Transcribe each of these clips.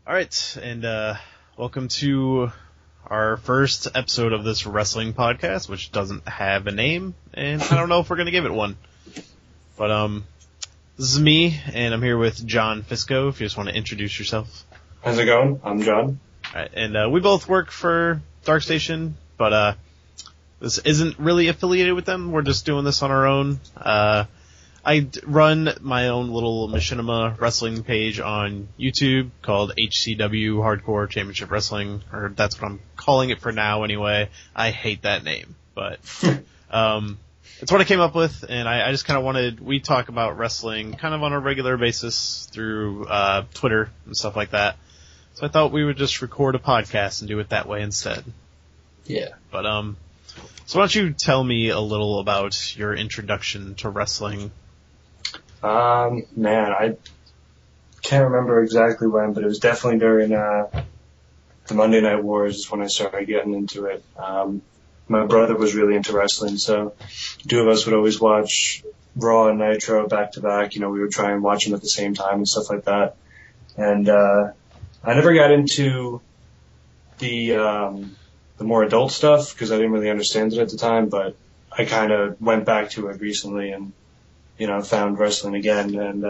All right, and welcome to our first episode of this wrestling podcast, which doesn't have a name, and I don't know if we're going to give it one. But this is me, and I'm here with John Fisco, if you just want to introduce yourself. How's it going? I'm John. All right, and we both work for Darkstation, but this isn't really affiliated with them. We're just doing this on our own. I run my own little machinima wrestling page on YouTube called HCW Hardcore Championship Wrestling, or that's what I'm calling it for now anyway. I hate that name, but it's what I came up with, and I just kind of we talk about wrestling kind of on a regular basis through Twitter and stuff like that. So I thought we would just record a podcast and do it that way instead. Yeah. But so why don't you tell me a little about your introduction to wrestling? I can't remember exactly when, but it was definitely during the Monday Night Wars is when I started getting into it. My brother was really into wrestling, so the two of us would always watch Raw and Nitro back to back. You know, we would try and watch them at the same time and stuff like that. And I never got into the more adult stuff because I didn't really understand it at the time, but I kind of went back to it recently and found wrestling again, and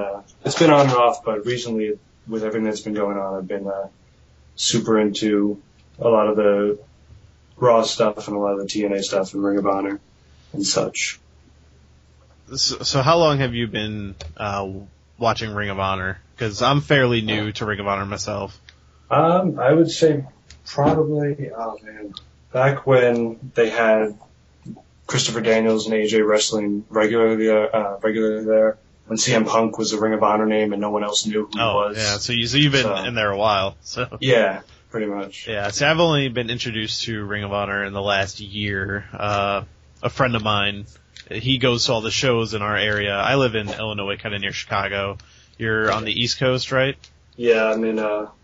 it's been on and off, but recently, with everything that's been going on, I've been super into a lot of the Raw stuff and a lot of the TNA stuff and Ring of Honor and such. So how long have you been watching Ring of Honor? Because I'm fairly new to Ring of Honor myself. I would say probably, back when they had Christopher Daniels and AJ wrestling regularly there. When CM Punk was a Ring of Honor name and no one else knew who he was. Yeah, so you've been in there a while. So yeah, pretty much. Yeah, see, I've only been introduced to Ring of Honor in the last year. A friend of mine, he goes to all the shows in our area. I live in Illinois, kind of near Chicago. You're on the East Coast, right? Yeah, I'm in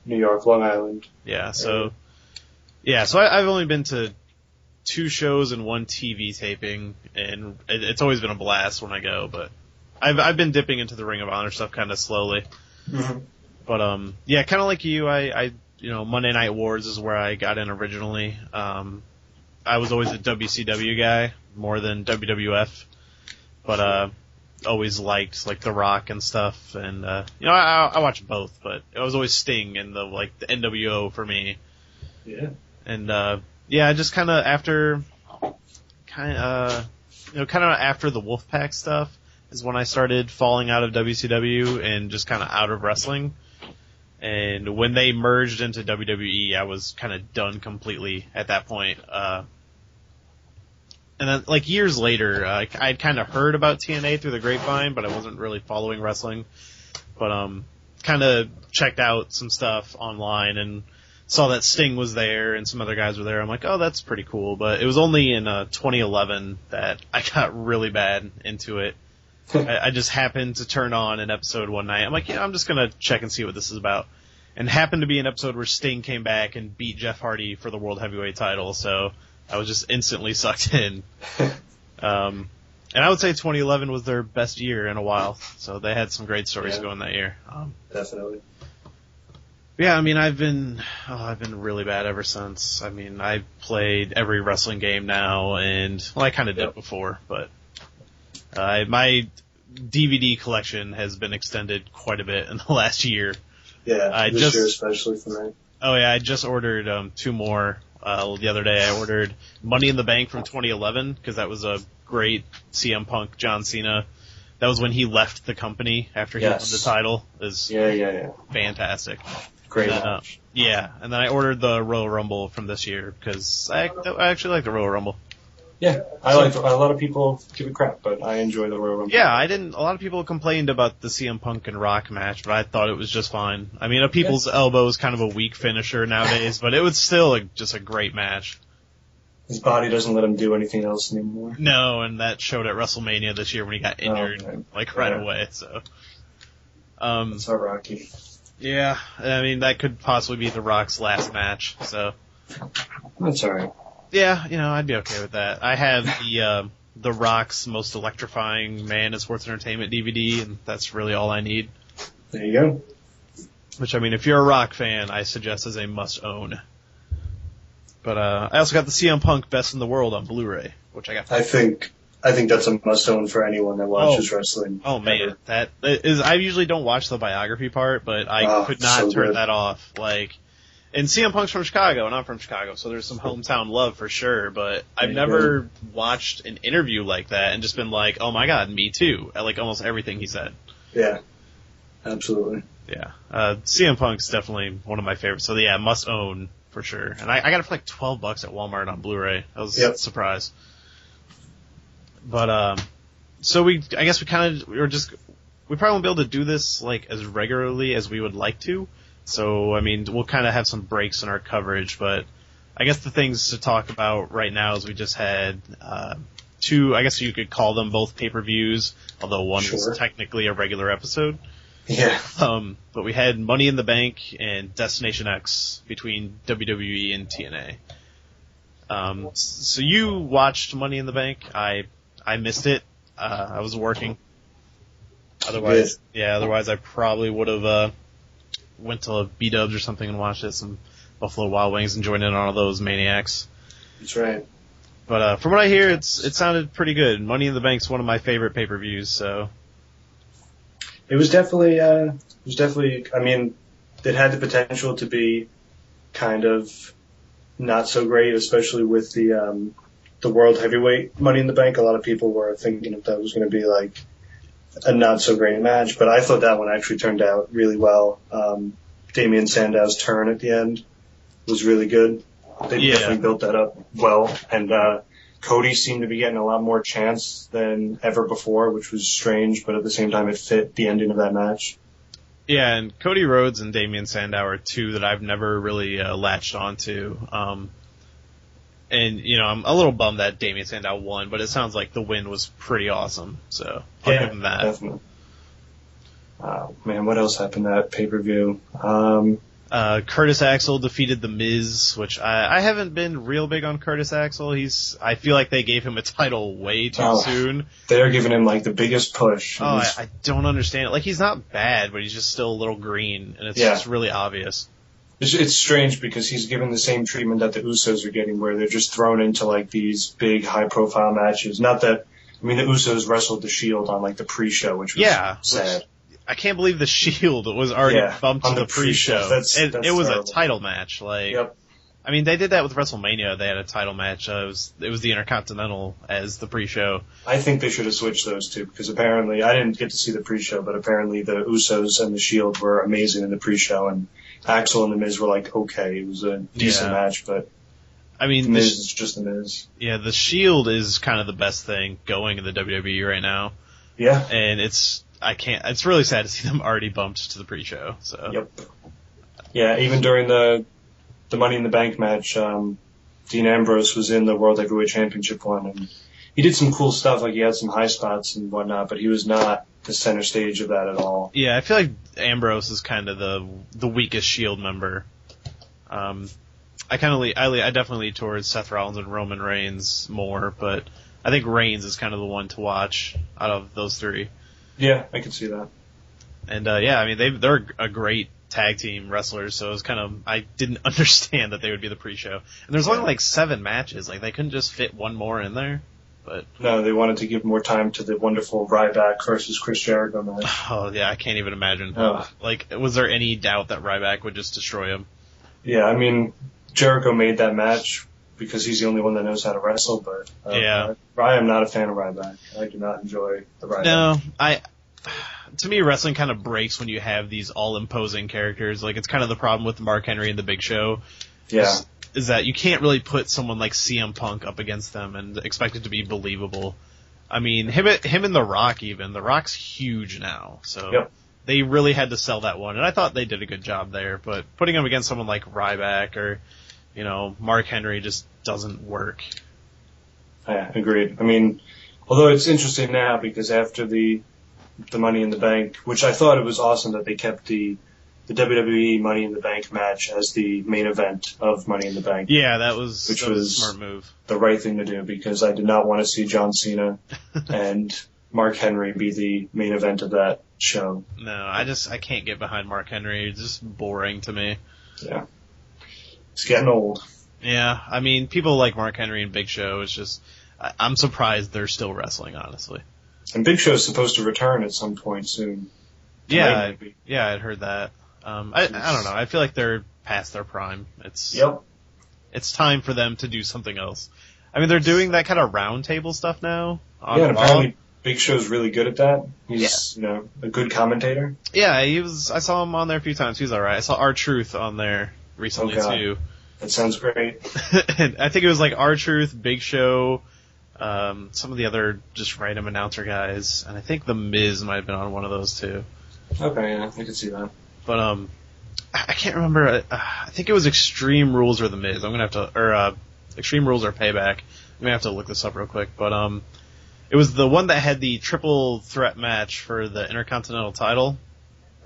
New York, Long Island. Yeah, so I've only been to 2 shows and 1 TV taping, and it's always been a blast when I go, but I've been dipping into the Ring of Honor stuff kind of slowly. Mm-hmm. But yeah, kind of like you, I Monday Night Wars is where I got in originally. I was always a WCW guy more than WWF, but always liked like The Rock and stuff, and I watched both, but it was always Sting and the NWO for me. Yeah. And yeah, just kind of after the Wolfpack stuff is when I started falling out of WCW and just kind of out of wrestling. And when they merged into WWE, I was kind of done completely at that point. And then, years later, I'd kind of heard about TNA through the grapevine, but I wasn't really following wrestling. But kind of checked out some stuff online and saw that Sting was there and some other guys were there. I'm like, oh, that's pretty cool. But it was only in 2011 that I got really bad into it. I just happened to turn on an episode one night. I'm like, yeah, I'm just going to check and see what this is about. And happened to be an episode where Sting came back and beat Jeff Hardy for the World Heavyweight title. So I was just instantly sucked in. And I would say 2011 was their best year in a while. So they had some great stories going that year. Definitely. Yeah, I mean, I've been really bad ever since. I mean, I played every wrestling game now, and I kind of did before, but my DVD collection has been extended quite a bit in the last year. Yeah, this year especially for me. Oh yeah, I just ordered 2 more the other day. I ordered Money in the Bank from 2011 because that was a great CM Punk John Cena. That was when he left the company after he won the title. It was fantastic. Great match. Yeah, and then I ordered the Royal Rumble from this year because I actually like the Royal Rumble. Yeah, a lot of people give it crap, but I enjoy the Royal Rumble. Yeah, a lot of people complained about the CM Punk and Rock match, but I thought it was just fine. I mean, a people's elbow is kind of a weak finisher nowadays, but it was still just a great match. His body doesn't let him do anything else anymore. No, and that showed at WrestleMania this year when he got injured, right away, so. That's so Rocky. Yeah, I mean, that could possibly be The Rock's last match, so. That's alright. Yeah, I'd be okay with that. I have the Rock's Most Electrifying Man in Sports Entertainment DVD, and that's really all I need. There you go. which, I mean, if you're a Rock fan, I suggest is a must-own. But I also got the CM Punk Best in the World on Blu-ray, which I got. I think that's a must-own for anyone that watches wrestling. Oh, man. That is, I usually don't watch the biography part, but I could not turn that off. Like, and CM Punk's from Chicago, and I'm from Chicago, so there's some hometown love for sure, but I've never watched an interview like that and just been like, oh my god, me too, at like almost everything he said. Yeah, absolutely. Yeah. CM Punk's definitely one of my favorites, so yeah, must own for sure. And I got it for like $12 at Walmart on Blu-ray. I was surprised. But, so I guess we probably won't be able to do this like as regularly as we would like to. So, I mean, we'll kind of have some breaks in our coverage, but I guess the things to talk about right now is we just had, two, I guess you could call them both pay-per-views, although one was technically a regular episode. Yeah. But we had Money in the Bank and Destination X between WWE and TNA. So you watched Money in the Bank. I missed it. I was working. Otherwise I probably would have, went to B-Dubs or something and watched it, some Buffalo Wild Wings and joined in on all those maniacs. That's right. But, from what I hear, it sounded pretty good. Money in the Bank's one of my favorite pay-per-views, so. It was definitely, I mean, it had the potential to be kind of not so great, especially with the World Heavyweight Money in the Bank. A lot of people were thinking that was going to be like a not so great match, but I thought that one actually turned out really well. Damian Sandow's turn at the end was really good. They definitely built that up well, and Cody seemed to be getting a lot more chance than ever before, which was strange, but at the same time it fit the ending of that match. Yeah, and Cody Rhodes and Damian Sandow are two that I've never really latched onto. And, you know, I'm a little bummed that Damian Sandow won, but it sounds like the win was pretty awesome, so I'll give him that. Definitely. Man, what else happened at pay-per-view? Curtis Axel defeated The Miz, which I haven't been real big on Curtis Axel. I feel like they gave him a title way too soon. They're giving him like the biggest push. I don't understand it. Like, he's not bad, but he's just still a little green, and it's just really obvious. It's strange because he's given the same treatment that the Usos are getting, where they're just thrown into like these big high-profile matches. Not that, I mean, the Usos wrestled the Shield on like the pre-show, which was sad. I can't believe the Shield was already bumped to the pre-show. It was a title match. Like, I mean, they did that with WrestleMania. They had a title match. It was the Intercontinental as the pre-show. I think they should have switched those two because apparently I didn't get to see the pre-show, but apparently the Usos and the Shield were amazing in the pre-show, and Axel and The Miz were like, okay, it was a decent match, but I mean, The Miz is just The Miz. Yeah, the Shield is kind of the best thing going in the WWE right now. Yeah. And it's really sad to see them already bumped to the pre-show, so. Yep. Yeah, even during the Money in the Bank match, Dean Ambrose was in the World Heavyweight Championship one, and he did some cool stuff, like he had some high spots and whatnot, but he was not the center stage of that at all. Yeah, I feel like Ambrose is kind of the weakest Shield member. I definitely lean towards Seth Rollins and Roman Reigns more, but I think Reigns is kind of the one to watch out of those three. Yeah, I can see that. And I mean they're a great tag team wrestlers, so it was kind of, I didn't understand that they would be the pre-show. And there's only like 7 matches, like they couldn't just fit one more in there. But no, they wanted to give more time to the wonderful Ryback versus Chris Jericho match. Oh yeah, I can't even imagine. Like, was there any doubt that Ryback would just destroy him? Yeah, I mean, Jericho made that match because he's the only one that knows how to wrestle, but I am not a fan of Ryback. I do not enjoy the Ryback. No, to me, wrestling kind of breaks when you have these all-imposing characters. Like, it's kind of the problem with Mark Henry and The Big Show. Yeah. Is that you can't really put someone like CM Punk up against them and expect it to be believable. I mean, him and The Rock even. The Rock's huge now, so they really had to sell that one, and I thought they did a good job there. But putting him against someone like Ryback or, you know, Mark Henry just doesn't work. Yeah, agreed. I mean, although it's interesting now because after the Money in the Bank, which I thought it was awesome that they kept the WWE Money in the Bank match as the main event of Money in the Bank. Yeah, that was a smart move. The right thing to do because I did not want to see John Cena and Mark Henry be the main event of that show. No, I can't get behind Mark Henry. It's just boring to me. Yeah. It's getting old. Yeah, I mean, people like Mark Henry and Big Show. It's just, I'm surprised they're still wrestling, honestly. And Big Show's supposed to return at some point soon. Yeah, I'd heard that. I don't know. I feel like they're past their prime. It's time for them to do something else. I mean, they're doing that kind of round table stuff now. And apparently Big Show's really good at that. He's, a good commentator. Yeah, I saw him on there a few times. He was alright. I saw R-Truth on there recently, too. That sounds great. And I think it was like R-Truth, Big Show, some of the other just random announcer guys, and I think The Miz might have been on one of those, too. Okay, yeah, I can see that. But, I can't remember. I think it was Extreme Rules or The Miz. I'm gonna have to, or Extreme Rules or Payback. I'm gonna have to look this up real quick. But it was the one that had the triple threat match for the Intercontinental title.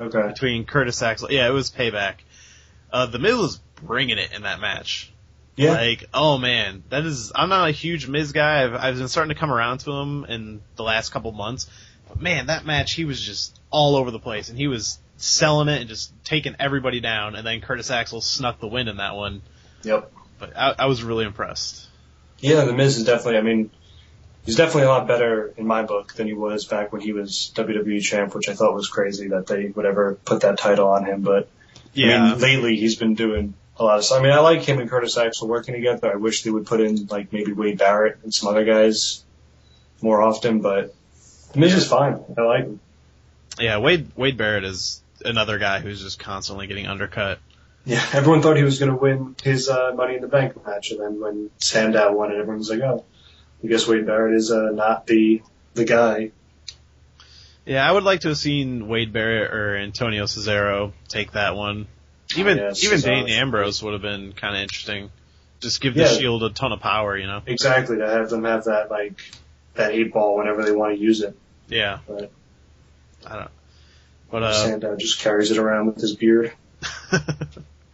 Okay. Between Curtis Axel. Yeah, it was Payback. The Miz was bringing it in that match. Yeah. Like, oh man, I'm not a huge Miz guy. I've been starting to come around to him in the last couple months. But man, that match, he was just all over the place, and he was selling it and just taking everybody down, and then Curtis Axel snuck the win in that one. Yep. But I was really impressed. Yeah, The Miz is definitely, he's definitely a lot better in my book than he was back when he was WWE champ, which I thought was crazy that they would ever put that title on him. But, yeah. Lately he's been doing a lot of stuff. I like him and Curtis Axel working together. I wish they would put in, maybe Wade Barrett and some other guys more often, but The Miz is fine. I like him. Yeah, Wade Barrett is another guy who's just constantly getting undercut. Yeah, everyone thought he was going to win his Money in the Bank match, and then when Sandow won it, everyone was like, oh, I guess Wade Barrett is not the guy. Yeah, I would like to have seen Wade Barrett or Antonio Cesaro take that one. Even Dean Ambrose would have been kind of interesting. Just give the Shield a ton of power, Exactly, to have them have that, that 8-ball whenever they want to use it. Yeah. But I don't. But Sandow just carries it around with his beard.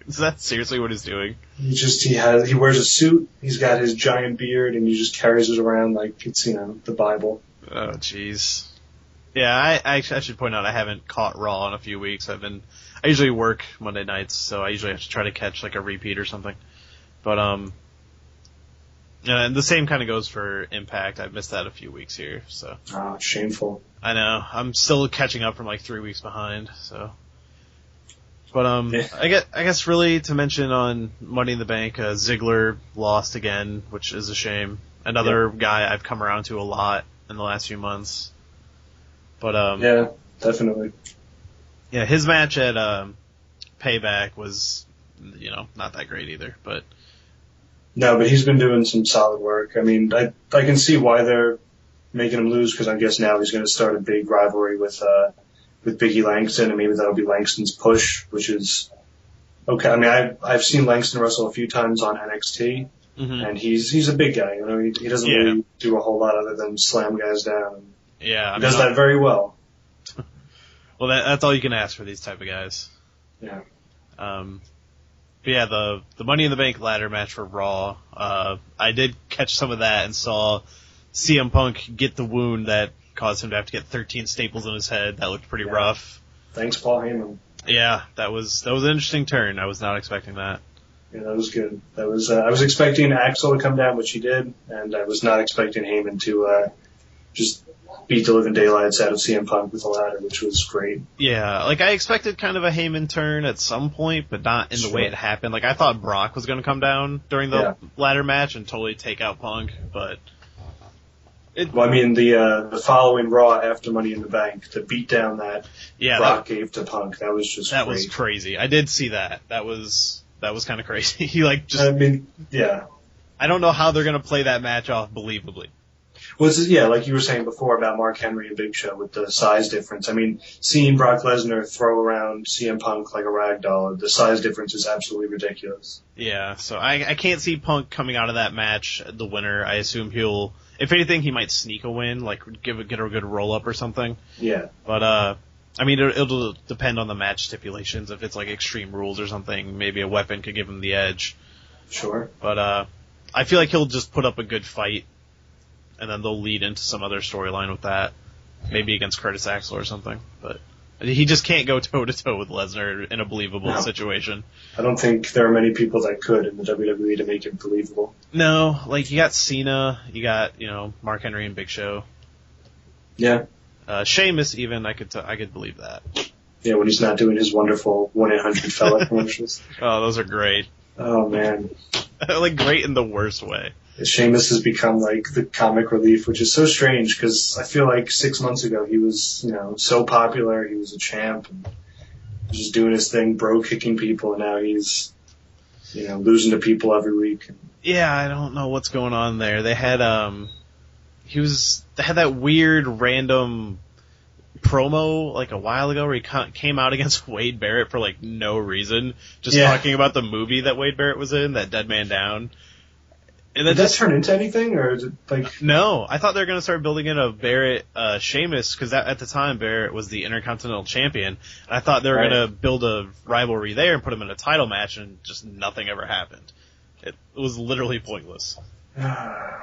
Is that seriously what he's doing? He wears a suit, he's got his giant beard, and he just carries it around like it's, the Bible. Oh, jeez. Yeah, I should point out I haven't caught Raw in a few weeks. I usually work Monday nights, so I usually have to try to catch a repeat or something. But and the same kind of goes for Impact. I've missed that a few weeks here, so. Oh, shameful. I know. I'm still catching up from 3 weeks behind, so. But yeah. I guess really to mention on Money in the Bank, Ziggler lost again, which is a shame. Another guy I've come around to a lot in the last few months. But yeah, definitely. Yeah, his match at Payback was not that great either, but. No, but he's been doing some solid work. I can see why they're making him lose, because I guess now he's going to start a big rivalry with Biggie Langston, and maybe that'll be Langston's push, which is okay. I've seen Langston wrestle a few times on NXT, and he's a big guy. He doesn't really do a whole lot other than slam guys down. Yeah, he does that very well. Well, that's all you can ask for these type of guys. Yeah. But yeah, the Money in the Bank ladder match for Raw, I did catch some of that and saw CM Punk get the wound that caused him to have to get 13 staples in his head. That looked pretty rough. Thanks, Paul Heyman. Yeah, that was an interesting turn. I was not expecting that. Yeah, that was good. I was expecting Axel to come down, which he did, and I was not expecting Heyman to just beat the living daylights out of CM Punk with a ladder, which was great. Yeah, I expected kind of a Heyman turn at some point, but not in the way it happened. I thought Brock was going to come down during the ladder match and totally take out Punk, but... the following Raw after Money in the Bank, the beatdown that Brock gave to Punk, that was just that great. Was crazy. I did see that. That was kind of crazy. He yeah. I don't know how they're going to play that match off believably. Well, like you were saying before about Mark Henry and Big Show with the size difference. Seeing Brock Lesnar throw around CM Punk like a rag doll, the size difference is absolutely ridiculous. Yeah, so I can't see Punk coming out of that match the winner. I assume he'll, if anything, he might sneak a win, get a good roll up or something. Yeah. But it'll depend on the match stipulations. If it's Extreme Rules or something, maybe a weapon could give him the edge. Sure. But I feel like he'll just put up a good fight, and then they'll lead into some other storyline with that. maybe against Curtis Axel or something. But he just can't go toe-to-toe with Lesnar in a believable situation. I don't think there are many people that could in the WWE to make him believable. No, like, you got Cena, you got, Mark Henry and Big Show. Yeah. Sheamus, even, I could believe that. Yeah, when he's not doing his wonderful 1-800-FELLA commercials. Oh, those are great. Oh, man. Like, great in the worst way. Sheamus has become, like, the comic relief, which is so strange, because I feel like 6 months ago he was, so popular, he was a champ, and just doing his thing, kicking people, and now he's, losing to people every week. Yeah, I don't know what's going on there. They had, they had that weird random promo like a while ago where he came out against Wade Barrett for like no reason, just talking about the movie that Wade Barrett was in, that Dead Man Down. And did that turn into anything, or is it like? No, I thought they were going to start building in a Barrett Sheamus, because at the time Barrett was the Intercontinental Champion, and I thought they were going to build a rivalry there and put him in a title match, and just nothing ever happened. It was literally pointless. That's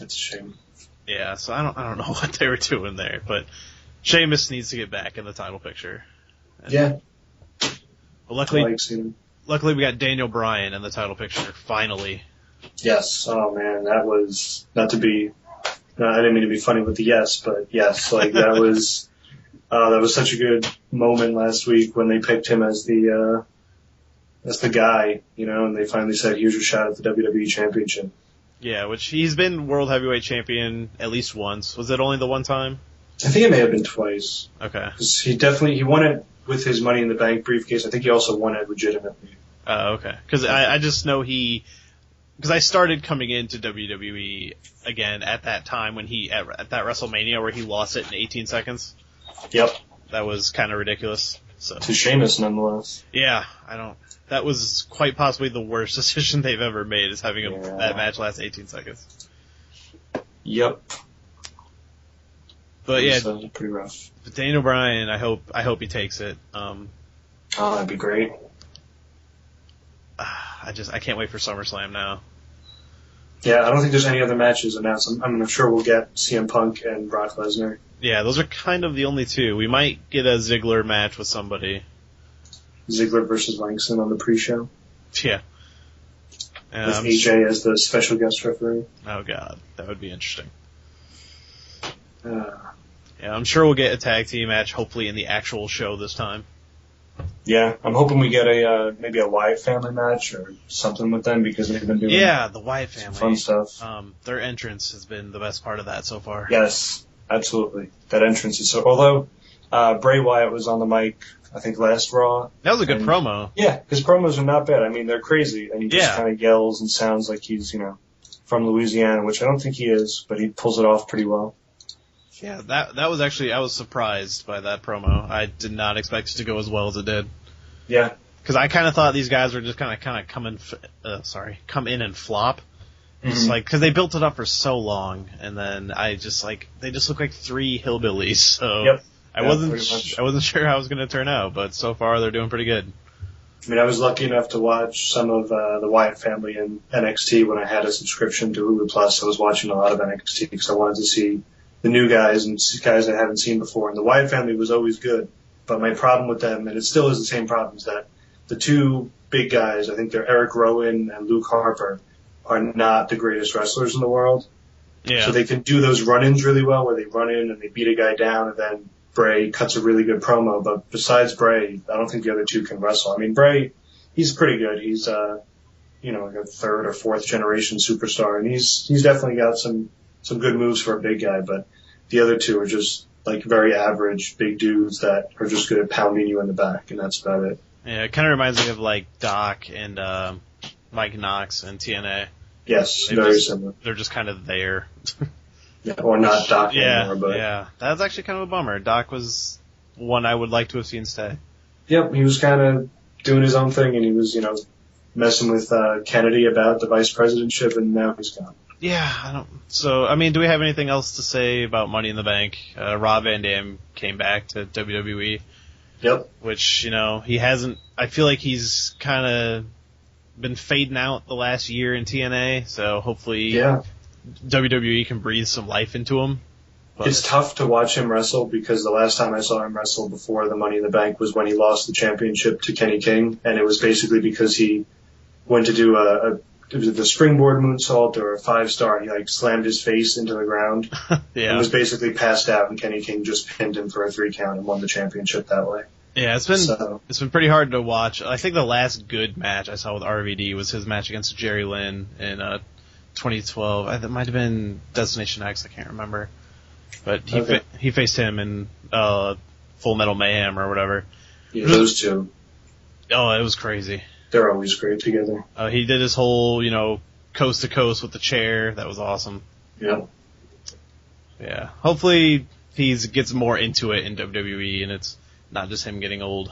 a shame. Yeah, so I don't know what they were doing there, but Sheamus needs to get back in the title picture. Yeah. But luckily we got Daniel Bryan in the title picture, finally. Yes. Oh man, that was, I didn't mean to be funny with the yes, but yes, like that was such a good moment last week when they picked him as the guy, and they finally said, here's your shot at the WWE Championship. Yeah, which he's been World Heavyweight Champion at least once. Was it only the one time? I think it may have been twice. Okay. Because he won it with his Money in the Bank briefcase. I think he also won it legitimately. Oh, okay. Because I just know because I started coming into WWE again at that time when at that WrestleMania where he lost it in 18 seconds. Yep. That was kind of ridiculous. So. To Sheamus, nonetheless. Yeah, that was quite possibly the worst decision they've ever made, is having that match last 18 seconds. Yep. But yeah, pretty rough. But Daniel Bryan, I hope he takes it. That'd be great. I can't wait for SummerSlam now. Yeah, I don't think there's any other matches announced. I'm sure we'll get CM Punk and Brock Lesnar. Yeah, those are kind of the only two. We might get a Ziggler match with somebody. Ziggler versus Langston on the pre-show. Yeah. With AJ as the special guest referee. Oh god, that would be interesting. Yeah, I'm sure we'll get a tag team match, hopefully in the actual show this time. Yeah, I'm hoping we get maybe a Wyatt family match or something with them, because they've been doing the Wyatt family fun stuff. Their entrance has been the best part of that so far. Yes, absolutely. That entrance is so. Although Bray Wyatt was on the mic, I think last Raw. That was a good promo. Yeah, his promos are not bad. I mean, they're crazy, and he just kind of yells and sounds like he's from Louisiana, which I don't think he is, but he pulls it off pretty well. Yeah, that was actually, I was surprised by that promo. I did not expect it to go as well as it did. Yeah. Because I kind of thought these guys were just kind of come in and flop. Just because they built it up for so long, and then they just look like three hillbillies. So I wasn't sure how it was going to turn out, but so far they're doing pretty good. I mean, I was lucky enough to watch some of the Wyatt family in NXT when I had a subscription to Hulu Plus. I was watching a lot of NXT because I wanted to see the new guys and guys I haven't seen before. And the Wyatt family was always good. But my problem with them, and it still is the same problem, is that the two big guys, I think they're Eric Rowan and Luke Harper, are not the greatest wrestlers in the world. Yeah. So they can do those run-ins really well, where they run in and they beat a guy down, and then Bray cuts a really good promo. But besides Bray, I don't think the other two can wrestle. I mean, Bray, he's pretty good. He's like a third or fourth generation superstar, and he's definitely got some good moves for a big guy. But the other two are just like very average big dudes that are just good at pounding you in the back, and that's about it. Yeah, it kind of reminds me of like Doc and Mike Knox and TNA. Yes, very similar. They're just kind of there. Yeah, or not Doc anymore, but yeah, that's actually kind of a bummer. Doc was one I would like to have seen stay. Yep, he was kind of doing his own thing, and he was, messing with Kennedy about the vice presidentship, and now he's gone. Yeah, I don't. So, I mean, do we have anything else to say about Money in the Bank? Rob Van Dam came back to WWE. Yep. Which, he hasn't. I feel like he's kind of been fading out the last year in TNA, so hopefully WWE can breathe some life into him. But it's tough to watch him wrestle because the last time I saw him wrestle before the Money in the Bank was when he lost the championship to Kenny King, and it was basically because he went to do it was the springboard moonsault or a 5-star, and he like slammed his face into the ground and was basically passed out, and Kenny King just pinned him for a 3 count and won the championship that way. Yeah, it's been pretty hard to watch. I think the last good match I saw with RVD was his match against Jerry Lynn in 2012. That might have been Destination X. I can't remember, but he faced him in Full Metal Mayhem or whatever. Yeah, those two. Oh, it was crazy. They're always great together. He did his whole, coast to coast with the chair. That was awesome. Yeah. Yeah. Hopefully he gets more into it in WWE and it's not just him getting old.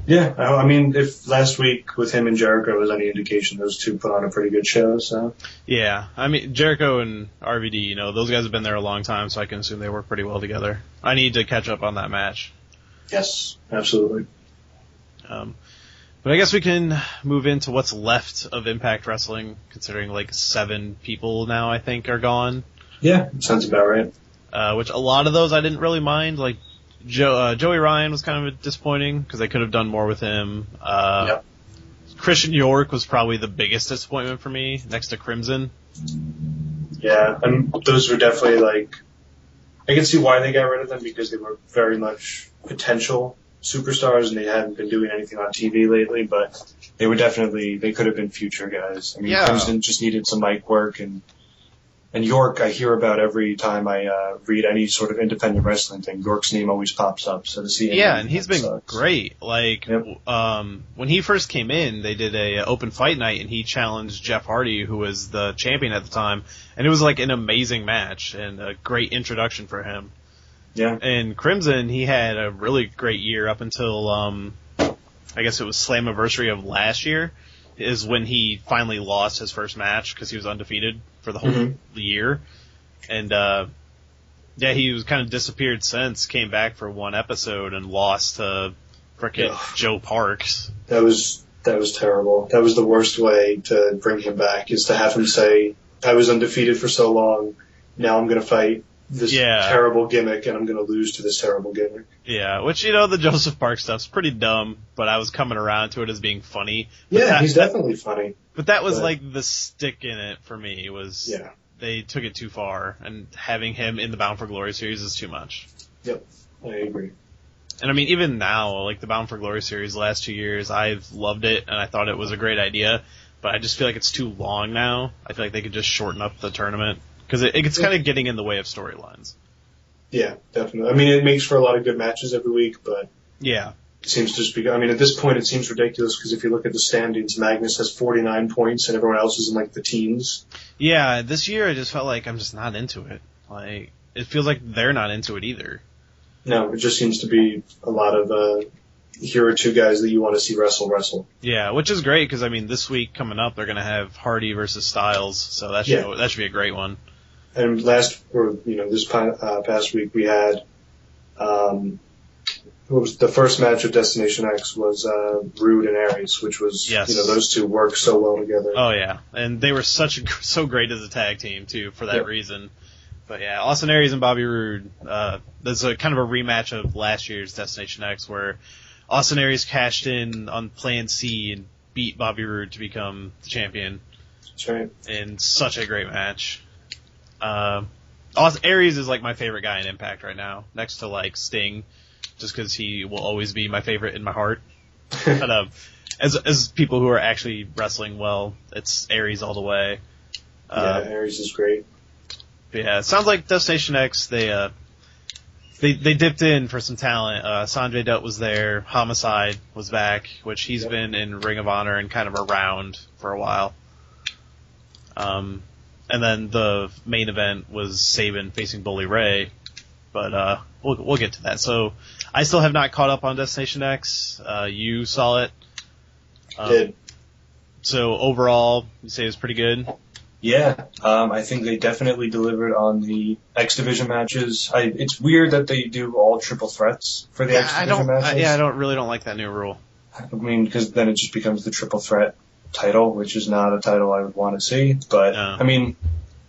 Yeah, I mean, if last week with him and Jericho was any indication, those two put on a pretty good show, so. Yeah, I mean, Jericho and RVD, those guys have been there a long time, so I can assume they work pretty well together. I need to catch up on that match. Yes, absolutely. But I guess we can move into what's left of Impact Wrestling, considering 7 people now, I think, are gone. Yeah, sounds about right. Which a lot of those I didn't really mind, Joey Ryan was kind of disappointing because they could have done more with him. Yep. Christian York was probably the biggest disappointment for me, next to Crimson. Yeah, those were definitely I can see why they got rid of them because they were very much potential superstars and they hadn't been doing anything on TV lately, but they could have been future guys. I mean, yeah. Crimson just needed some mic work and York, I hear about every time I read any sort of independent wrestling thing. York's name always pops up, so to see him. Yeah, and he's been great. When he first came in, they did a open fight night, and he challenged Jeff Hardy, who was the champion at the time, and it was an amazing match and a great introduction for him. Yeah. And Crimson, he had a really great year up until I guess it was Slammiversary of last year, is when he finally lost his first match because he was undefeated for the whole year. And, he was kind of disappeared since, came back for one episode and lost to frickin' Joe Parks. That was terrible. That was the worst way to bring him back, is to have him say, I was undefeated for so long, now I'm going to fight this terrible gimmick and I'm going to lose to this terrible gimmick. Yeah, which, the Joseph Parks stuff's pretty dumb, but I was coming around to it as being funny. Yeah, he's definitely funny. But that was the stick in it for me was they took it too far, and having him in the Bound for Glory series is too much. Yep, I agree. And I mean, even now, the Bound for Glory series the last 2 years, I've loved it, and I thought it was a great idea, but I just feel like it's too long now. I feel like they could just shorten up the tournament, because it's kind of getting in the way of storylines. Yeah, definitely. I mean, it makes for a lot of good matches every week, but yeah, it seems to just be. I mean, at this point, it seems ridiculous because if you look at the standings, Magnus has 49 points and everyone else is in the teens. Yeah, this year I just felt like I'm just not into it. It feels like they're not into it either. No, it just seems to be a lot of here are 2 guys that you want to see wrestle. Yeah, which is great because I mean, this week coming up, they're going to have Hardy versus Styles, so that should be a great one. And this past week we had, what was the first match of Destination X was Rude and Aries, which was, those two work so well together. Oh yeah, and they were so great as a tag team too for that reason. But yeah, Austin Aries and Bobby Roode, there's a kind of a rematch of last year's Destination X where Austin Aries cashed in on Plan C and beat Bobby Roode to become the champion. That's right. In such a great match. Aries is my favorite guy in Impact right now, next to Sting, just because he will always be my favorite in my heart. But as people who are actually wrestling well, it's Aries all the way. Aries is great. Yeah, it sounds like Destination X. They dipped in for some talent. Sanjay Dutt was there. Homicide was back, which he's been in Ring of Honor and kind of around for a while. And then the main event was Sabin facing Bully Ray, but we'll get to that. So I still have not caught up on Destination X. You saw it. Did. So overall, you say it was pretty good? Yeah, I think they definitely delivered on the X Division matches. It's weird that they do all triple threats for the X Division matches. I don't like that new rule. I mean, because then it just becomes the triple threat title, which is not a title I would want to see. But, I mean,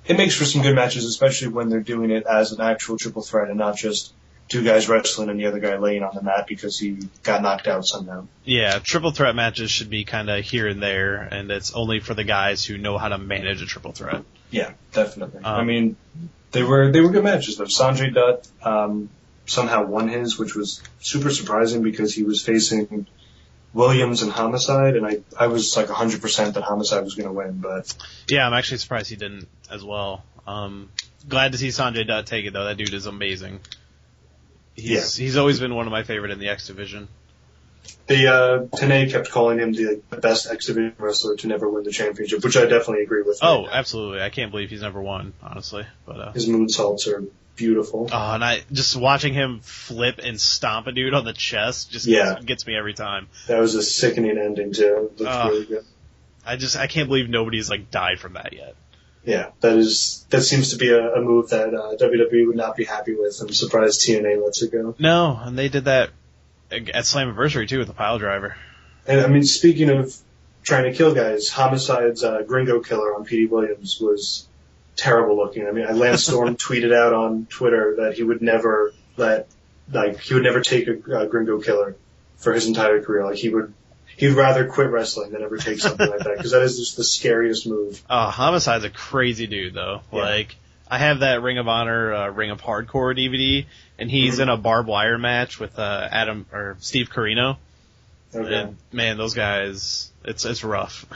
it makes for some good matches, especially when they're doing it as an actual triple threat and not just two guys wrestling and the other guy laying on the mat because he got knocked out somehow. Yeah, triple threat matches should be kind of here and there, and it's only for the guys who know how to manage a triple threat. Yeah, definitely. I mean, they were good matches though. Sanjay Dutt somehow won his, which was super surprising because he was facing Williams and Homicide, and I was like 100% that Homicide was going to win, but yeah, I'm actually surprised he didn't as well. Glad to see Sanjay Dutt take it though. That dude is amazing. He's always been one of my favorite in the X division. Tenay kept calling him the best X division wrestler to never win the championship, which I definitely agree with. Oh, absolutely. I can't believe he's never won, honestly. But his moonsaults are beautiful. Oh, and I just watching him flip and stomp a dude on the chest just gets me every time. That was a sickening ending too. It looked really good. I can't believe nobody's like died from that yet. Yeah, that seems to be a move that WWE would not be happy with. I'm surprised TNA lets it go. No, and they did that at Slammiversary too with the pile driver. And I mean, speaking of trying to kill guys, Homicide's Gringo Killer on Petey Williams was terrible looking. I mean, Lance Storm tweeted out on Twitter that he would never take a Gringo Killer for his entire career. Like he'd rather quit wrestling than ever take something like that because that is just the scariest move. Homicide's a crazy dude though. Yeah. Like I have that Ring of Honor, Ring of Hardcore DVD, and he's in a barbed wire match with Steve Corino. Okay. And man, those guys, it's rough.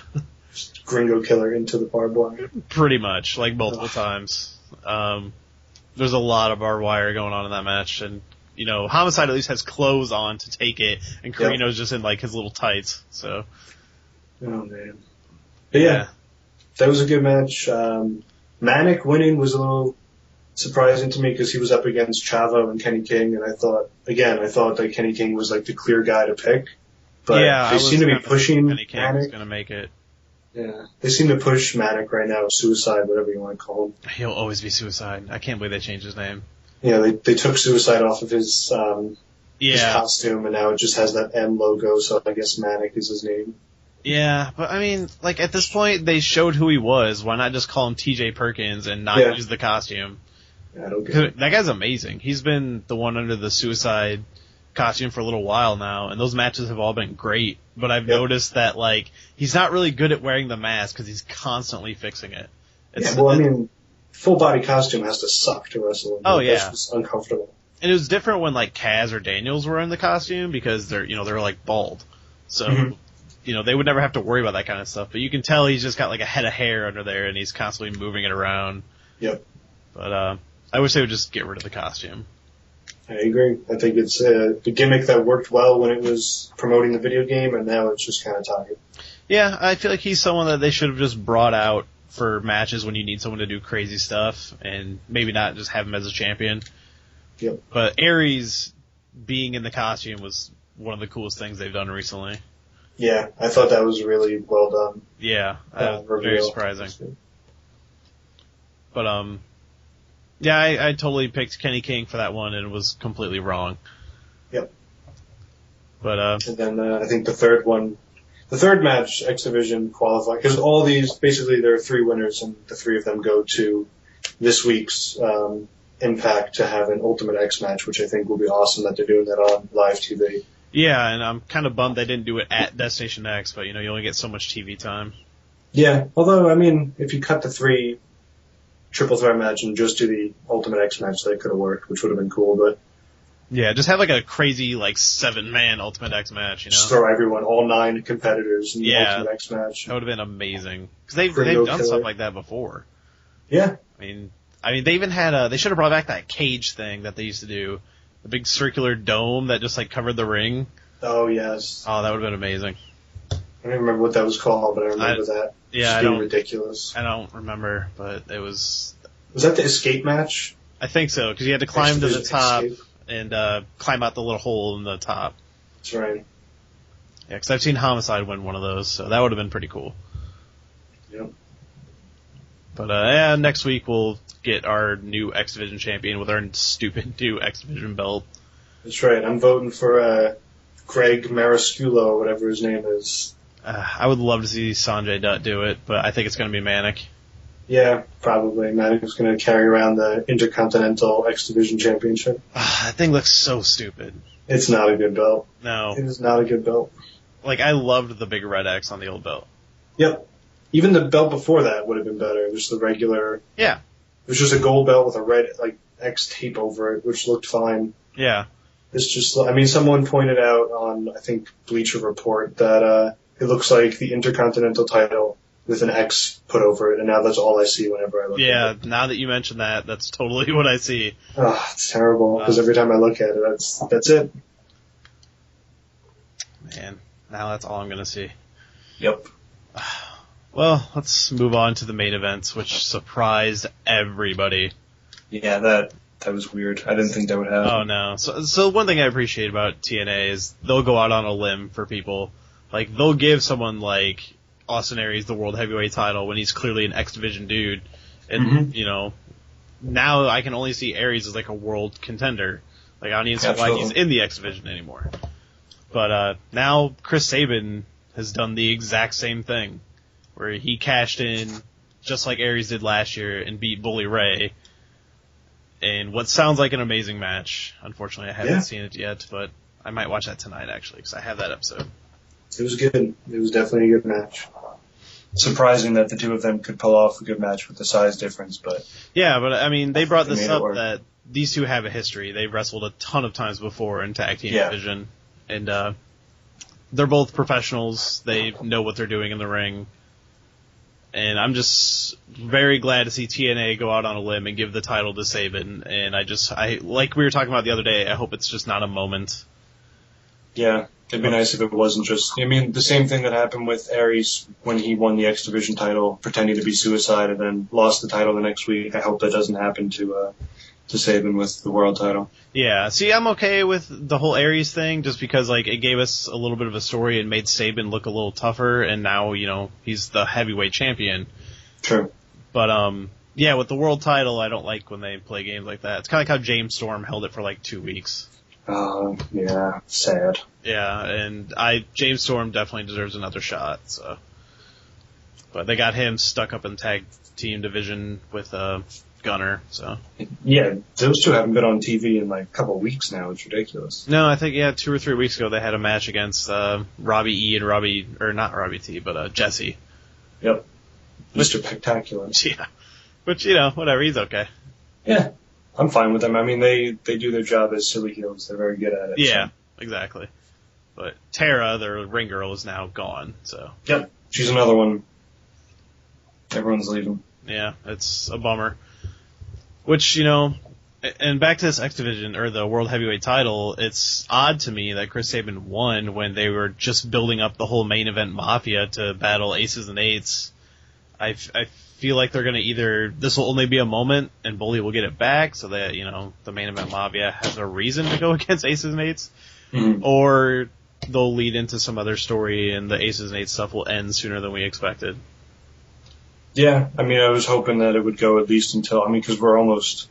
Gringo Killer into the barbed wire. Pretty much, like multiple times. There's a lot of barbed wire going on in that match, and you know, Homicide at least has clothes on to take it, and Carino's just in like his little tights. So. Oh man. But yeah, that was a good match. Manic winning was a little surprising to me because he was up against Chavo and Kenny King, and I thought that Kenny King was like the clear guy to pick. But they seem to be pushing Kenny King Manic. Was gonna make it. Yeah, they seem to push Manic right now, Suicide, whatever you want to call him. He'll always be Suicide. I can't believe they changed his name. Yeah, they took Suicide off of his costume, and now it just has that M logo, so I guess Manic is his name. Yeah, but I mean, like at this point, they showed who he was. Why not just call him T.J. Perkins and not use the costume? Yeah, I don't get it. That guy's amazing. He's been the one under the Suicide costume for a little while now, and those matches have all been great. But I've noticed that like he's not really good at wearing the mask because he's constantly fixing it. I mean, full body costume has to suck to wrestle. Oh yeah, it's just uncomfortable. And it was different when like Kaz or Daniels were in the costume because they're like bald, so. You know, they would never have to worry about that kind of stuff, but you can tell he's just got like a head of hair under there and he's constantly moving it around. Yep. But, I wish they would just get rid of the costume. I agree. I think it's the gimmick that worked well when it was promoting the video game, and now it's just kind of tired. Yeah, I feel like he's someone that they should have just brought out for matches when you need someone to do crazy stuff, and maybe not just have him as a champion. Yep. But Aries being in the costume was one of the coolest things they've done recently. Yeah, I thought that was really well done. Yeah, very surprising. But, yeah, I totally picked Kenny King for that one and was completely wrong. Yep. But, and then, I think the third match, X Division qualified, because all these, basically there are three winners and the three of them go to this week's, Impact to have an Ultimate X match, which I think will be awesome that they're doing that on live TV. Yeah, and I'm kind of bummed they didn't do it at Destination X, but you only get so much TV time. Yeah, although, I mean, if you cut the 3 triple threat match and just do the Ultimate X match, that could have worked, which would have been cool, but... Yeah, just have like a crazy, 7-man Ultimate X match, Just throw everyone, all 9 competitors in the Ultimate X match. That would have been amazing. Because they've done stuff like that before. Yeah. I mean, they even had they should have brought back that cage thing that they used to do. The big circular dome that just covered the ring. Oh yes. Oh, that would have been amazing. I don't remember what that was called, but I remember that. Yeah, it's ridiculous. I don't remember, but it was. Was that the escape match? I think so, because you had to climb to the top and climb out the little hole in the top. That's right. Yeah, because I've seen Homicide win one of those, so that would have been pretty cool. Yep. But next week we'll get our new X Division champion with our stupid new X Division belt. That's right. I'm voting for Greg Marisculo, or whatever his name is. I would love to see Sanjay Dutt do it, but I think it's going to be Manic. Yeah, probably. Maddox going to carry around the Intercontinental X Division Championship. That thing looks so stupid. It's not a good belt. No. It is not a good belt. Like, I loved the big red X on the old belt. Yep. Even the belt before that would have been better. It was the regular. Yeah. It was just a gold belt with a red, like, X tape over it, which looked fine. Yeah. It's just, I mean, someone pointed out on, I think, Bleacher Report that, it looks like the Intercontinental title with an X put over it, and now that's all I see whenever I look at it. Yeah, now that you mention that, that's totally what I see. Oh, it's terrible, because every time I look at it, that's it. Man, now that's all I'm gonna see. Yep. Well, let's move on to the main events, which surprised everybody. Yeah, that was weird. I didn't think that would happen. Oh no. So one thing I appreciate about TNA is they'll go out on a limb for people. Like, they'll give someone like Austin Aries the World Heavyweight title when he's clearly an X Division dude. And, you know, now I can only see Aries as like a world contender. Like, I don't even see why he's in the X Division anymore. But, now Chris Sabin has done the exact same thing, where he cashed in just like Aries did last year and beat Bully Ray in what sounds like an amazing match. Unfortunately, I haven't seen it yet, but I might watch that tonight, actually, because I have that episode. It was good. It was definitely a good match. Surprising that the two of them could pull off a good match with the size difference, but... Yeah, but, I mean, they brought this up that these two have a history. They've wrestled a ton of times before in tag team division, and they're both professionals. They know what they're doing in the ring. And I'm just very glad to see TNA go out on a limb and give the title to Sabin. And I like we were talking about the other day, I hope it's just not a moment. Yeah, it'd be nice if it wasn't just, I mean, the same thing that happened with Aries when he won the X Division title, pretending to be Suicide and then lost the title the next week. I hope that doesn't happen to Sabin with the world title. Yeah, see, I'm okay with the whole Aries thing just because, like, it gave us a little bit of a story and made Sabin look a little tougher, and now, you know, he's the heavyweight champion. True. But, yeah, with the world title, I don't like when they play games like that. It's kind of like how James Storm held it for, like, 2 weeks. Yeah, sad. Yeah, and James Storm definitely deserves another shot, so. But they got him stuck up in tag team division with, Gunner, so. Yeah, those two haven't been on TV in like a couple of weeks now. It's ridiculous. No, I think, 2 or 3 weeks ago they had a match against, Robbie E and not Robbie T, but, Jesse. Yep. Mr. Spectacular. Yeah. Which, you know, whatever, he's okay. Yeah. I'm fine with them. I mean, they do their job as silly heels. They're very good at it. Yeah, so. Exactly. But Tara, their ring girl, is now gone, so. Yep. She's another one. Everyone's leaving. Yeah, it's a bummer. Which, you know, and back to this X Division, or the World Heavyweight title, it's odd to me that Chris Sabin won when they were just building up the whole main event Mafia to battle Aces and Eights. I feel like they're gonna this will only be a moment, and Bully will get it back, so that, you know, the main event Mafia has a reason to go against Aces and Eights, or they'll lead into some other story, and the Aces and Eights stuff will end sooner than we expected. Yeah, I mean, I was hoping that it would go at least until, because we're almost,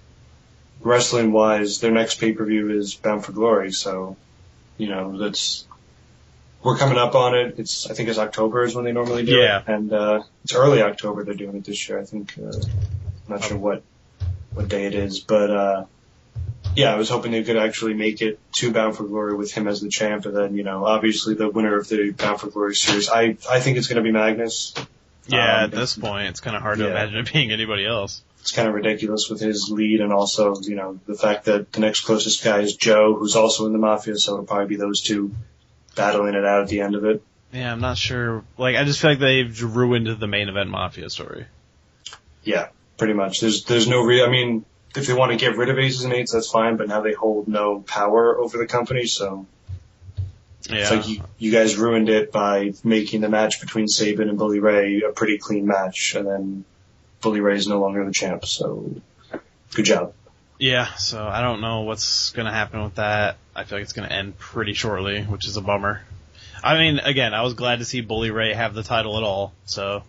wrestling-wise, their next pay-per-view is Bound for Glory, so, you know, we're coming up on it. I think it's October is when they normally do it, and it's early October they're doing it this year, I think. I'm not sure what day it is, but, yeah, I was hoping they could actually make it to Bound for Glory with him as the champ, and then, you know, obviously the winner of the Bound for Glory series. I think it's going to be Magnus. Yeah, at this point, it's kind of hard to imagine it being anybody else. It's kind of ridiculous with his lead, and also, you know, the fact that the next closest guy is Joe, who's also in the Mafia, so it'll probably be those two battling it out at the end of it. Yeah, I'm not sure. Like, I just feel like they've ruined the main event Mafia story. Yeah, pretty much. There's no I mean, if they want to get rid of Aces and Eights, that's fine, but now they hold no power over the company, so... Yeah. It's like you guys ruined it by making the match between Sabin and Bully Ray a pretty clean match, and then Bully Ray is no longer the champ, so good job. Yeah, so I don't know what's going to happen with that. I feel like it's going to end pretty shortly, which is a bummer. I mean, again, I was glad to see Bully Ray have the title at all, so...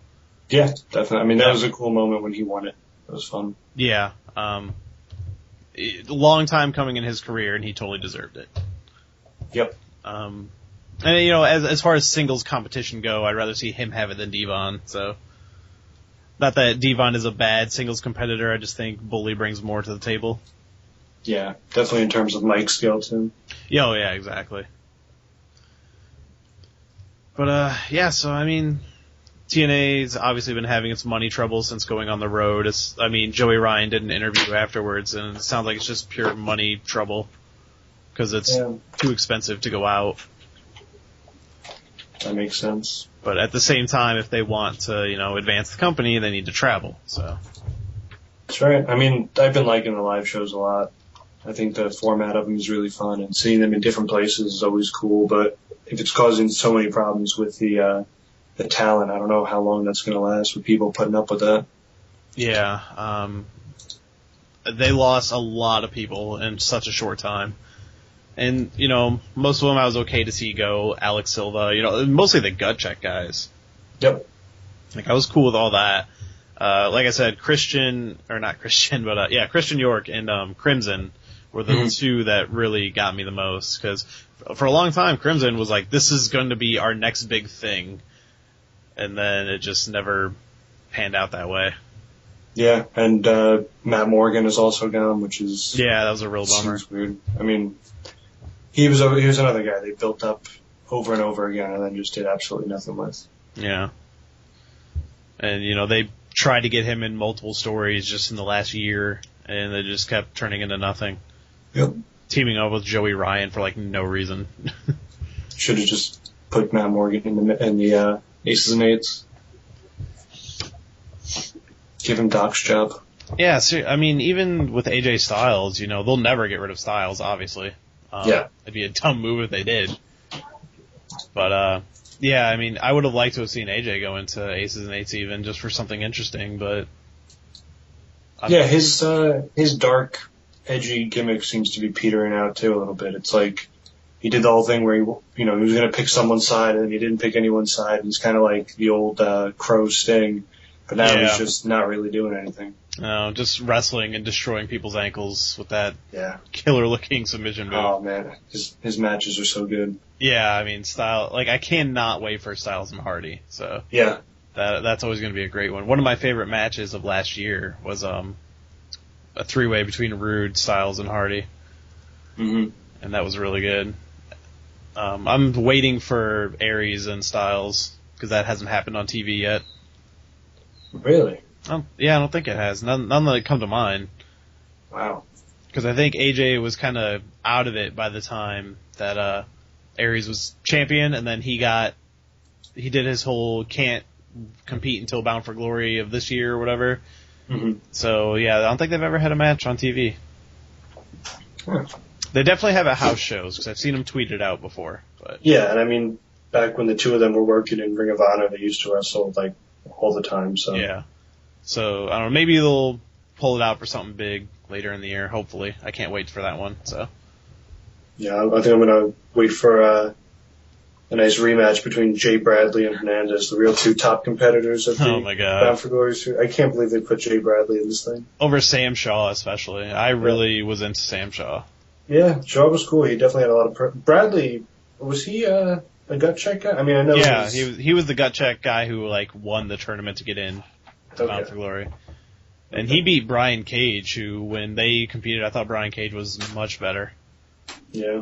Yeah, definitely. I mean, that was a cool moment when he won it. It was fun. Yeah. Long time coming in his career, and he totally deserved it. Yep. And, you know, as far as singles competition go, I'd rather see him have it than Devon, so... Not that Devon is a bad singles competitor, I just think Bully brings more to the table. Yeah, definitely in terms of mic skill too. Yeah, oh yeah, exactly. But yeah, so I mean, TNA's obviously been having its money trouble since going on the road. Joey Ryan did an interview afterwards, and it sounds like it's just pure money trouble because it's too expensive to go out. That makes sense. But at the same time, if they want to, advance the company, they need to travel. So that's right. I mean, I've been liking the live shows a lot. I think the format of them is really fun, and seeing them in different places is always cool. But if it's causing so many problems with the talent, I don't know how long that's going to last with people putting up with that. Yeah, they lost a lot of people in such a short time. And, most of them I was okay to see go. Alex Silva, mostly the gut check guys. Yep. Like, I was cool with all that. Like I said, Christian York and Crimson were the two that really got me the most. Because for a long time, Crimson was like, this is going to be our next big thing. And then it just never panned out that way. Yeah, and Matt Morgan is also gone, which is... Yeah, that was a real bummer. Seems weird. I mean, he was another guy they built up over and over again and then just did absolutely nothing with. Yeah. And, they tried to get him in multiple stories just in the last year, and they just kept turning into nothing. Yep. Teaming up with Joey Ryan for, no reason. Should have just put Matt Morgan in the Aces and Eights. Give him Doc's job. Yeah, so, even with AJ Styles, they'll never get rid of Styles, obviously. Yeah. It'd be a dumb move if they did. But, yeah, I would have liked to have seen AJ go into Aces and Eights even, just for something interesting, but... Yeah, his dark, edgy gimmick seems to be petering out, too, a little bit. It's like, he did the whole thing where he was going to pick someone's side, and he didn't pick anyone's side. He's kind of like the old Crow Sting, but now he's just not really doing anything. No, just wrestling and destroying people's ankles with that killer-looking submission move. Oh, man. His matches are so good. Yeah, Styles... I cannot wait for Styles and Hardy, so... Yeah. That's always going to be a great one. One of my favorite matches of last year was a three-way between Rude, Styles, and Hardy. Mm-hmm. And that was really good. I'm waiting for Aries and Styles, because that hasn't happened on TV yet. Really? Yeah, I don't think it has. None that come to mind. Wow. Because I think AJ was kind of out of it by the time that Aries was champion, and then he did his whole can't compete until Bound for Glory of this year or whatever. Mm-hmm. So, yeah, I don't think they've ever had a match on TV. Huh. They definitely have at house shows, because I've seen them tweeted out before. But. Yeah, and back when the two of them were working in Ring of Honor, they used to wrestle, all the time, so... Yeah. So, I don't know, maybe they'll pull it out for something big later in the year, hopefully. I can't wait for that one, so... Yeah, I think I'm gonna wait for a nice rematch between Jay Bradley and Hernandez, the real two top competitors of the Bound for Glory. I can't believe they put Jay Bradley in this thing. Over Sam Shaw, especially. I really was into Sam Shaw. Yeah, Shaw was cool. He definitely had a lot of... Bradley, was he a gut check guy? I know... Yeah, he was the gut check guy who, won the tournament to get in to Bound for Glory. And he beat Brian Cage, who, when they competed, I thought Brian Cage was much better. Yeah.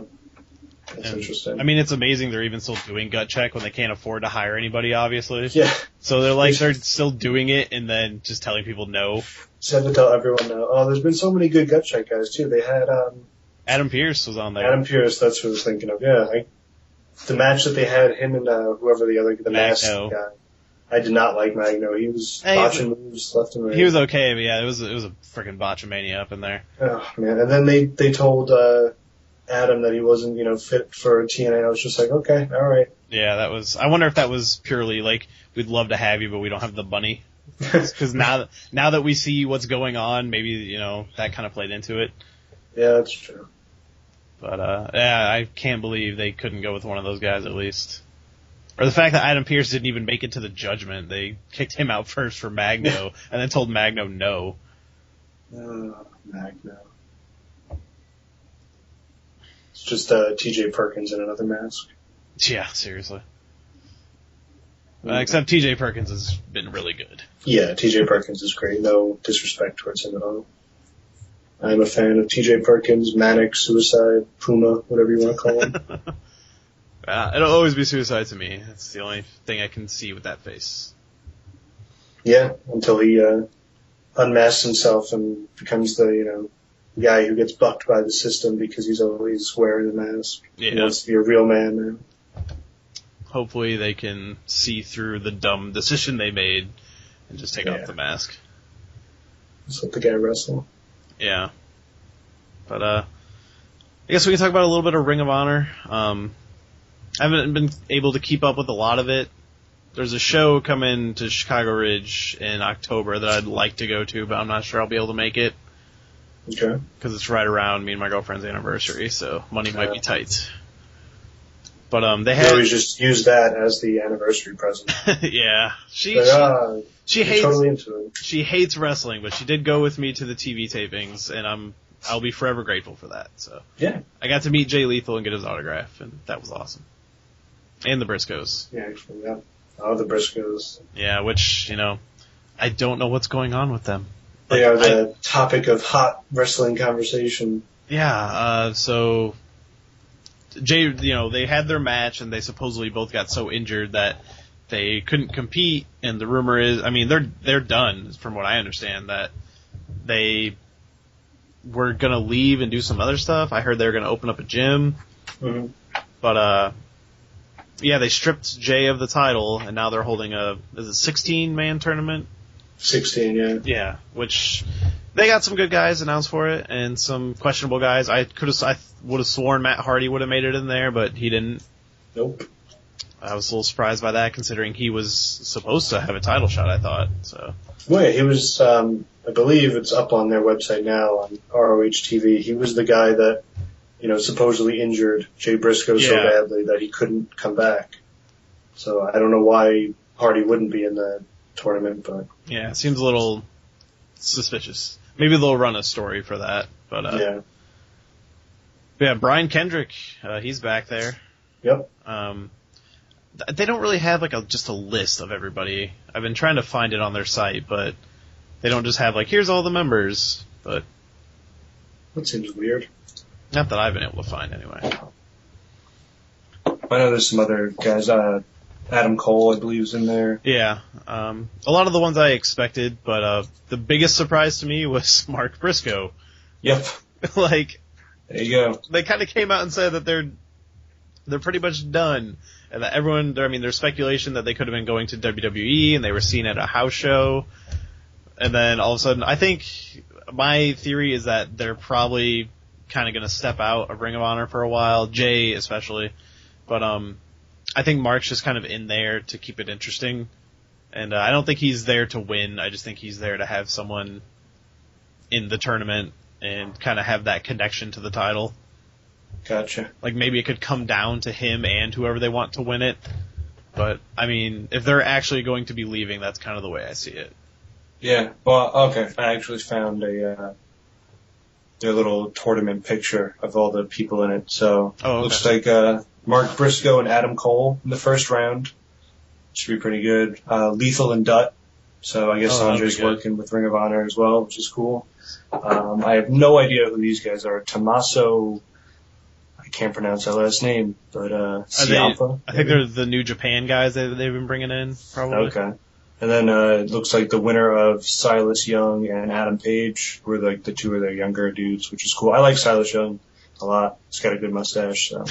That's interesting. It's amazing they're even still doing gut check when they can't afford to hire anybody, obviously. Yeah. So they're still doing it and then just telling people no. Just have to tell everyone no. Oh, there's been so many good gut check guys, too. They had, Adam Pearce was on there. Adam Pearce, that's who I was thinking of, yeah. The match that they had, him and whoever the masked guy. I did not like Magno. He was botching moves left and right. He was okay, but yeah, it was a freaking botchamania up in there. Oh, man. And then they told Adam that he wasn't, fit for TNA. I was just like, okay, all right. Yeah, I wonder if that was purely we'd love to have you, but we don't have the money. Because now that we see what's going on, maybe, that kind of played into it. Yeah, that's true. But, yeah, I can't believe they couldn't go with one of those guys at least. Or the fact that Adam Pearce didn't even make it to the judgment. They kicked him out first for Magno, and then told Magno no. Magno. It's just TJ Perkins in another mask. Yeah, seriously. Except T.J. Perkins has been really good. Yeah, T.J. Perkins is great. No disrespect towards him at all. I'm a fan of T.J. Perkins, Manic, Suicide, Puma, whatever you want to call him. It'll always be Suicide to me. That's the only thing I can see with that face. Yeah, until he unmasks himself and becomes the guy who gets bucked by the system because he's always wearing a mask. Yeah. He wants to be a real man now. Hopefully they can see through the dumb decision they made and just take off the mask. Just let the guy wrestle. Yeah. But, I guess we can talk about a little bit of Ring of Honor. I haven't been able to keep up with a lot of it. There's a show coming to Chicago Ridge in October that I'd like to go to, but I'm not sure I'll be able to make it. Okay. Because it's right around me and my girlfriend's anniversary, so money might be tight. But they always just use that as the anniversary present. Yeah, she hates totally into it. She hates wrestling, but she did go with me to the TV tapings, and I'll be forever grateful for that. So yeah, I got to meet Jay Lethal and get his autograph, and that was awesome. And the Briscoes. Yeah, actually, yeah. Oh, the Briscoes. Yeah, which I don't know what's going on with them. They are the topic of hot wrestling conversation. Yeah, so Jay, they had their match, and they supposedly both got so injured that they couldn't compete. And the rumor is, they're done, from what I understand, that they were gonna leave and do some other stuff. I heard they were gonna open up a gym, but yeah, they stripped Jay of the title, and now they're holding a 16-man tournament. 16, yeah. Yeah, which they got some good guys announced for it, and some questionable guys. I would have sworn Matt Hardy would have made it in there, but he didn't. Nope. I was a little surprised by that, considering he was supposed to have a title shot, I thought. So. Well, yeah, he was, I believe it's up on their website now on ROH TV. He was the guy that, supposedly injured Jay Briscoe so badly that he couldn't come back. So I don't know why Hardy wouldn't be in the tournament, but. Yeah, it seems a little suspicious. Maybe they'll run a story for that, but yeah, Brian Kendrick, he's back there. Yep. They don't really have just a list of everybody. I've been trying to find it on their site, but they don't just have here's all the members. But that seems weird. Not that I've been able to find anyway. I know there's some other guys. Adam Cole, I believe, is in there. Yeah. A lot of the ones I expected, but the biggest surprise to me was Mark Briscoe. Yep. There you go. They kind of came out and said that they're pretty much done, and that there's speculation that they could have been going to WWE, and they were seen at a house show, and then all of a sudden, I think my theory is that they're probably kind of going to step out of Ring of Honor for a while, Jay especially, but I think Mark's just kind of in there to keep it interesting, and I don't think he's there to win. I just think he's there to have someone in the tournament and kind of have that connection to the title. Gotcha. Maybe it could come down to him and whoever they want to win it, but if they're actually going to be leaving, that's kind of the way I see it. Yeah. Well, okay. I actually found their little tournament picture of all the people in it. So looks like Mark Briscoe and Adam Cole in the first round. Should be pretty good. Lethal and Dutt. So I guess Andre's working with Ring of Honor as well, which is cool. I have no idea who these guys are. Tommaso, I can't pronounce that last name, but Ciampa. I think they're the New Japan guys that they've been bringing in, probably. Okay. And then it looks like the winner of Silas Young and Adam Page were the two of their younger dudes, which is cool. I like Silas Young a lot. He's got a good mustache, so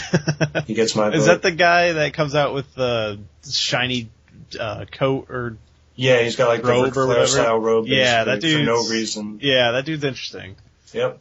he gets my vote. Is that the guy that comes out with the shiny coat or? Yeah, he's got robe the Ric style robe. Yeah, that dude for no reason. Yeah, that dude's interesting. Yep,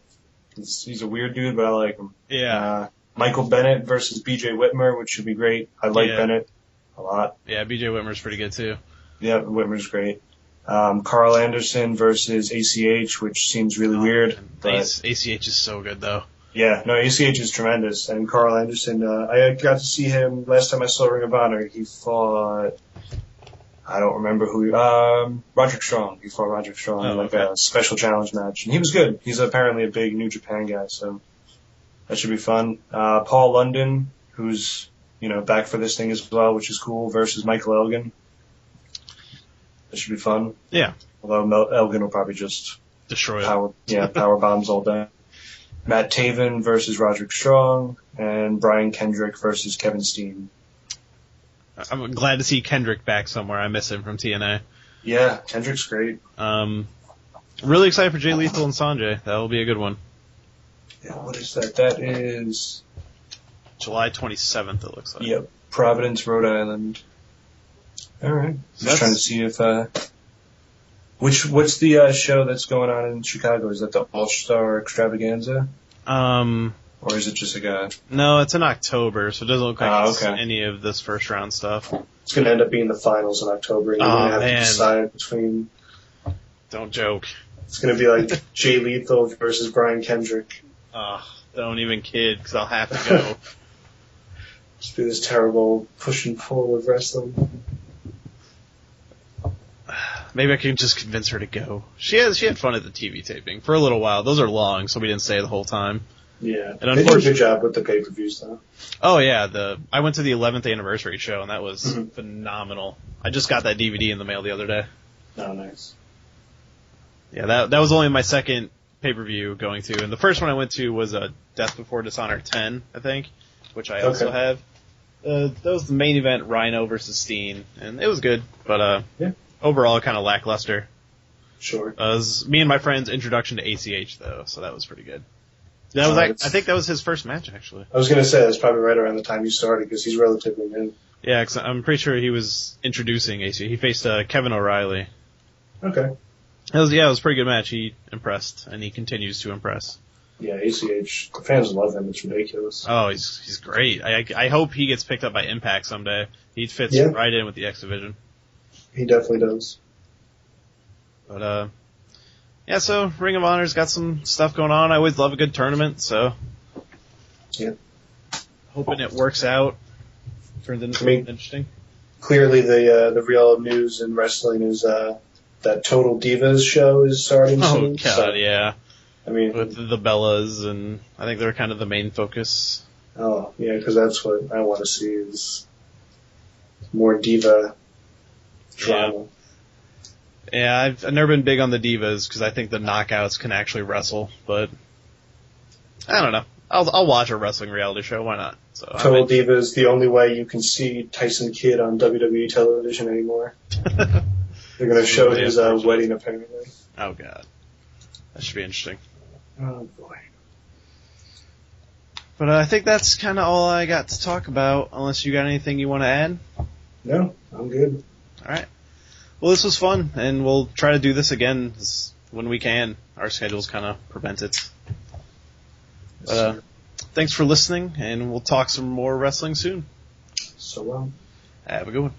he's a weird dude, but I like him. Yeah. Michael Bennett versus B.J. Whitmer, which should be great. I like Bennett a lot. Yeah, B.J. Whitmer's pretty good too. Yeah, Whitmer's great. Carl Anderson versus ACH, which seems really weird. But ACH is so good though. Yeah, no, ACH is tremendous. And Carl Anderson, I got to see him last time I saw Ring of Honor. He fought, I don't remember who, Roderick Strong. He fought Roderick Strong in a special challenge match. And he was good. He's apparently a big New Japan guy, so that should be fun. Paul London, who's, back for this thing as well, which is cool, versus Michael Elgin. That should be fun. Yeah. Although Elgin will probably just Destroy it. power bombs all day. Matt Taven versus Roderick Strong, and Brian Kendrick versus Kevin Steen. I'm glad to see Kendrick back somewhere. I miss him from TNA. Yeah, Kendrick's great. Really excited for Jay Lethal and Sanjay. That will be a good one. Yeah, what is that? That is July 27th, it looks like. Yep, Providence, Rhode Island. All right. Just trying to see if what's the show that's going on in Chicago? Is that the All Star Extravaganza? Or is it just like a... No, it's in October, so it doesn't look like it's okay. any of this first round stuff. It's going to end up being the finals in October, and you're going to have to decide between... Don't joke. It's going to be like Jay Lethal versus Brian Kendrick. Don't even kid, because I'll have to go. Just be this terrible push and pull of wrestling. Maybe I can just convince her to go. She had fun at the TV taping for a little while. Those are long, so we didn't stay the whole time. Yeah, and they did a good job with the pay-per-views, though. Oh yeah, I went to the 11th anniversary show, and that was phenomenal. I just got that DVD in the mail the other day. Oh, nice. Yeah, that was only my second pay-per-view going to, and the first one I went to was Death Before Dishonor 10, I think, which I also have. That was the main event, Rhino versus Steen, and it was good, but overall kind of lackluster. Sure. It was me and my friend's introduction to ACH, though, so that was pretty good. That was I think that was his first match, actually. I was going to say, that's probably right around the time you started, because he's relatively new. Yeah, cause I'm pretty sure he was introducing ACH. He faced Kevin O'Reilly. Okay. It was a pretty good match. He impressed, and he continues to impress. Yeah, ACH, the fans love him. It's ridiculous. Oh, he's great. I hope he gets picked up by Impact someday. He fits right in with the X Division. He definitely does. But, so Ring of Honor's got some stuff going on. I always love a good tournament, so. Yeah. Hoping it works out. Turns into something interesting. Clearly the real news in wrestling is, that Total Divas show is starting soon. Oh, God, so, yeah. I mean, with the Bellas, and I think they're kind of the main focus. Oh, yeah, because that's what I want to see is more diva drama. Yeah, I've never been big on the divas because I think the knockouts can actually wrestle, but I don't know. I'll watch a wrestling reality show. Why not? So Total Divas, the only way you can see Tyson Kidd on WWE television anymore. They're going to show his wedding, apparently. Oh, God. That should be interesting. Oh, boy. But I think that's kind of all I got to talk about, unless you got anything you want to add? No, I'm good. All right. Well, this was fun, and we'll try to do this again when we can. Our schedules kind of prevent it. But thanks for listening, and we'll talk some more wrestling soon. So long. Have a good one.